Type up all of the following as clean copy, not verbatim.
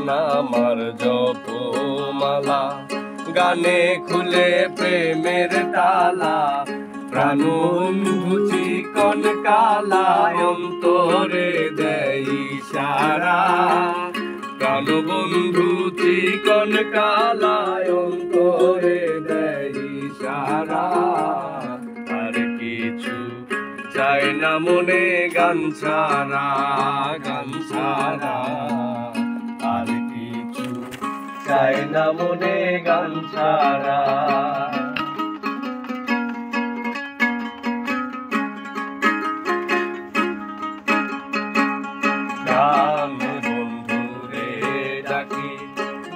প্রাণ আমার জপমালা, গানে খুলে প্রেমের তালা, প্রাণ বন্ধু চিকন কালা অন্তরে দেয় ইশারা, প্রাণ বন্ধু চিকন কালা অন্তরে দেয় ইশারা। আর কিছু চাই না মনে গান ছাড়া, গান ছাড়া। আর কিছু চাই না মনে গান ছাড়া।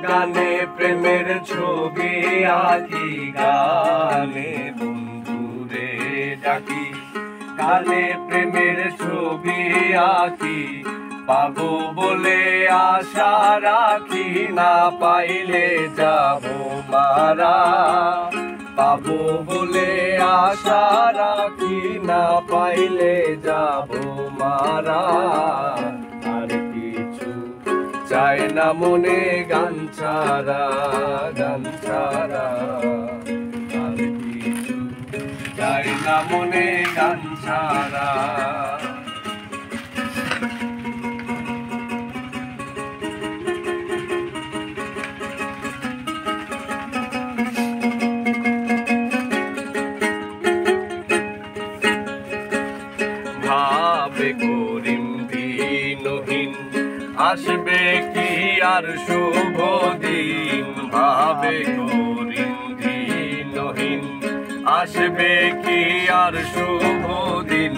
গানে প্রেমের ছবি আঁকি, গানে বন্ধুরে ডাকি, গানে প্রেমের ছবি আঁকি, পাবো বলে আশা রাখি, না পাইলে যাবো মারা, পাবো বলে আশা রাখি, না পাইলে যাবো মারা। আর কিছু চাই না মনে গান ছাড়া, গান ছাড়া। আর কিছু চাই না মনে গান ছাড়া। ভাবে করিম দিনহীন, আসবে কি আর শুভ দিন, ভাবে করিম দিনহীন, আসবে কি আর শুভ দিন,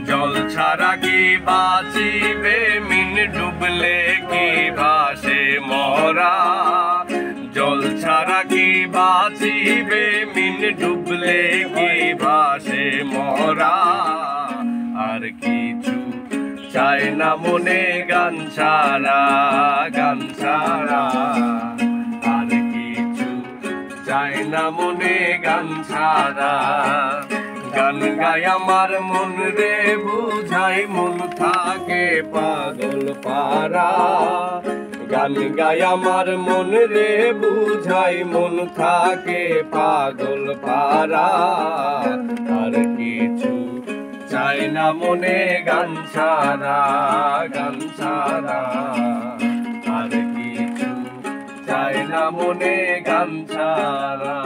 জল ছাড়া কি বাঁচিবে মিন, ডুবলে কি ভাসে মরা, জল ছাড়া কি বাঁচিবে মিন, ডুবলে কি ভাসে মরা। আর কিছু চাই না মনে গান ছাড়া, গান ছাড়া। আর কিছু চাই না মনে গান ছাড়া। গান গায় আমার মন রে বুঝাই, মন থাকে পাগল পারা, গান গায় আমার মন রে বুঝাই, মন থাকে পাগল পারা। আর কিছু চাই না মনে গান ছাড়া, গান ছাড়া। আর কিছু চাই না মনে গান ছাড়া।